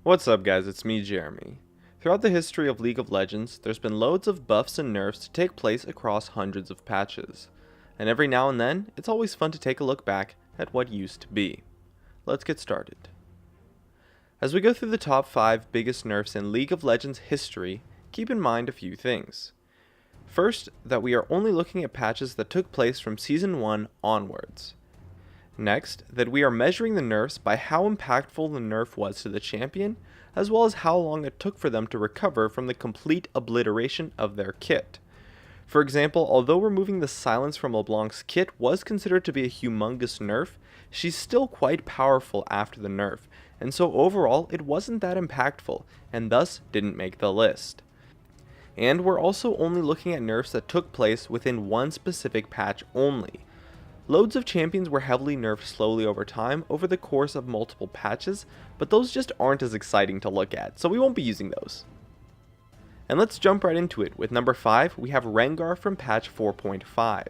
What's up guys, it's me Jeremy. Throughout the history of League of Legends, there's been loads of buffs and nerfs to take place across hundreds of patches. And every now and then, it's always fun to take a look back at what used to be. Let's get started. As we go through the top 5 biggest nerfs in League of Legends history, keep in mind a few things. First, that we are only looking at patches that took place from Season 1 onwards. Next, that we are measuring the nerfs by how impactful the nerf was to the champion, as well as how long it took for them to recover from the complete obliteration of their kit. For example, although removing the silence from LeBlanc's kit was considered to be a humongous nerf, she's still quite powerful after the nerf, and so overall it wasn't that impactful, and thus didn't make the list. And we're also only looking at nerfs that took place within one specific patch only. Loads of champions were heavily nerfed slowly over time over the course of multiple patches, but those just aren't as exciting to look at, so we won't be using those. And let's jump right into it. With number 5, we have Rengar from patch 4.5.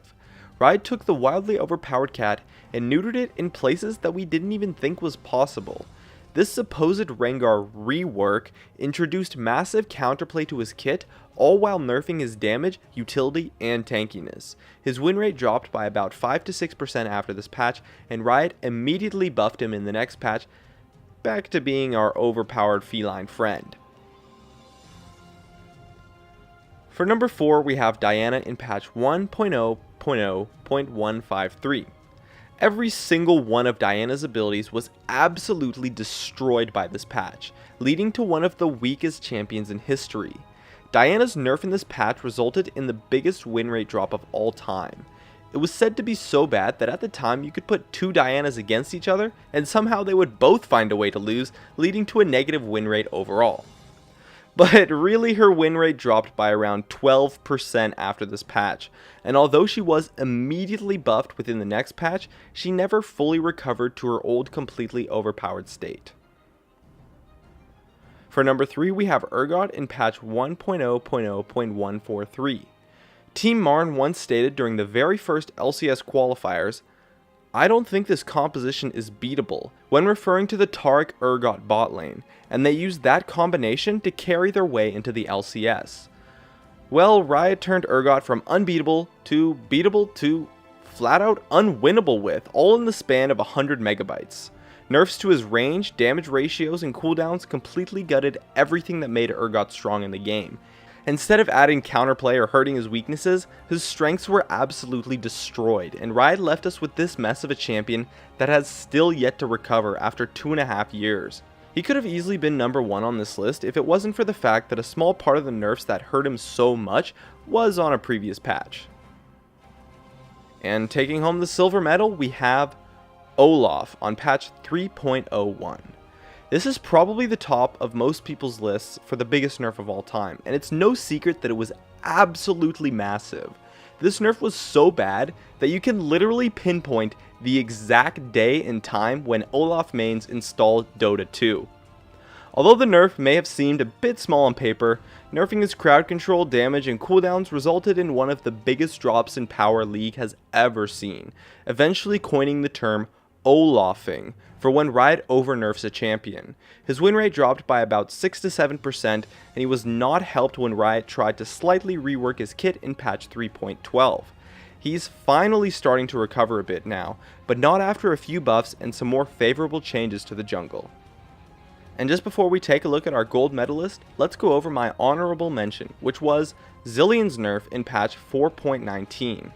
Riot took the wildly overpowered cat and neutered it in places that we didn't even think was possible. This supposed Rengar rework introduced massive counterplay to his kit, all while nerfing his damage, utility, and tankiness. His win rate dropped by about 5 to 6% after this patch, and Riot immediately buffed him in the next patch, back to being our overpowered feline friend. For number 4, we have Diana in patch 1.0.0.153. Every single one of Diana's abilities was absolutely destroyed by this patch, leading to one of the weakest champions in history. Diana's nerf in this patch resulted in the biggest win rate drop of all time. It was said to be so bad that at the time you could put two Dianas against each other and somehow they would both find a way to lose, leading to a negative win rate overall. But really, her win rate dropped by around 12% after this patch, and although she was immediately buffed within the next patch, she never fully recovered to her old completely overpowered state. For number 3, we have Urgot in patch 1.0.0.143. Team Marn once stated during the very first LCS qualifiers, "I don't think this composition is beatable," when referring to the Taric Urgot bot lane, and they used that combination to carry their way into the LCS. Well, Riot turned Urgot from unbeatable to beatable to flat out unwinnable with, all in the span of 100 megabytes. Nerfs to his range, damage ratios, and cooldowns completely gutted everything that made Urgot strong in the game. Instead of adding counterplay or hurting his weaknesses, his strengths were absolutely destroyed, and Riot left us with this mess of a champion that has still yet to recover after 2.5 years. He could have easily been number 1 on this list if it wasn't for the fact that a small part of the nerfs that hurt him so much was on a previous patch. And taking home the silver medal, we have Olaf on patch 3.01. This is probably the top of most people's lists for the biggest nerf of all time, and it's no secret that it was absolutely massive. This nerf was so bad that you can literally pinpoint the exact day and time when Olaf mains installed Dota 2. Although the nerf may have seemed a bit small on paper, nerfing his crowd control, damage, and cooldowns resulted in one of the biggest drops in power League has ever seen, eventually coining the term Olafing for when Riot over-nerfs a champion. His win rate dropped by about 6 to 7%, and he was not helped when Riot tried to slightly rework his kit in patch 3.12. He's finally starting to recover a bit now, but not after a few buffs and some more favorable changes to the jungle. And just before we take a look at our gold medalist, let's go over my honorable mention, which was Zilean's nerf in patch 4.19.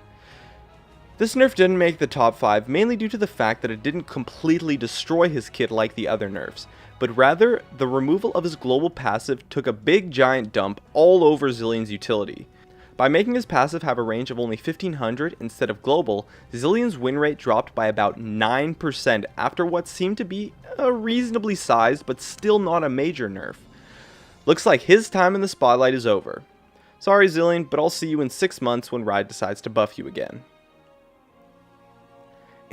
This nerf didn't make the top 5 mainly due to the fact that it didn't completely destroy his kit like the other nerfs, but rather the removal of his global passive took a big giant dump all over Zilean's utility. By making his passive have a range of only 1500 instead of global, Zilean's win rate dropped by about 9% after what seemed to be a reasonably sized but still not a major nerf. Looks like his time in the spotlight is over. Sorry Zilean, but I'll see you in 6 months when Riot decides to buff you again.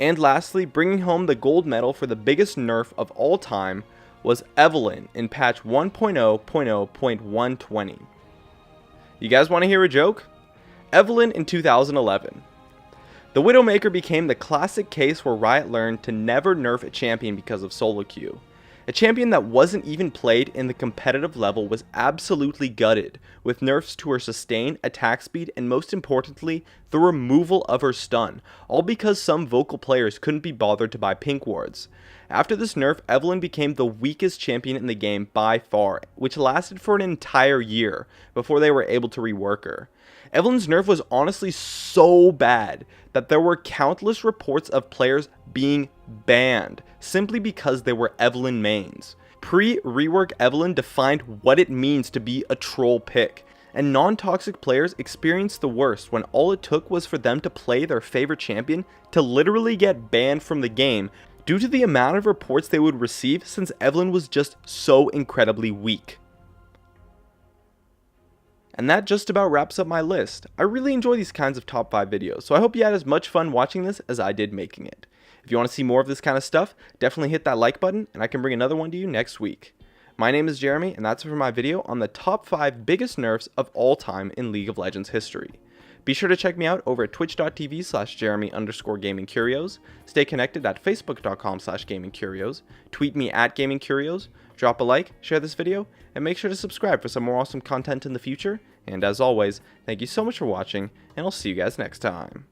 And lastly, bringing home the gold medal for the biggest nerf of all time was Evelynn in patch 1.0.0.120. You guys want to hear a joke? Evelynn in 2011. The Widowmaker became the classic case where Riot learned to never nerf a champion because of solo queue. A champion that wasn't even played in the competitive level was absolutely gutted, with nerfs to her sustain, attack speed, and most importantly, the removal of her stun, all because some vocal players couldn't be bothered to buy pink wards. After this nerf, Evelynn became the weakest champion in the game by far, which lasted for an entire year before they were able to rework her. Evelynn's nerf was honestly so bad that there were countless reports of players being banned simply because they were Evelynn mains. Pre-rework Evelynn defined what it means to be a troll pick, and non-toxic players experienced the worst when all it took was for them to play their favorite champion to literally get banned from the game due to the amount of reports they would receive since Evelynn was just so incredibly weak. And that just about wraps up my list. I really enjoy these kinds of top 5 videos, so I hope you had as much fun watching this as I did making it. If you want to see more of this kind of stuff, definitely hit that like button and I can bring another one to you next week. My name is Jeremy and that's it for my video on the top 5 biggest nerfs of all time in League of Legends history. Be sure to check me out over at twitch.tv/Jeremy_GamingCurios, stay connected at facebook.com/GamingCurios, tweet me at GamingCurios, drop a like, share this video, and make sure to subscribe for some more awesome content in the future. And as always, thank you so much for watching, and I'll see you guys next time.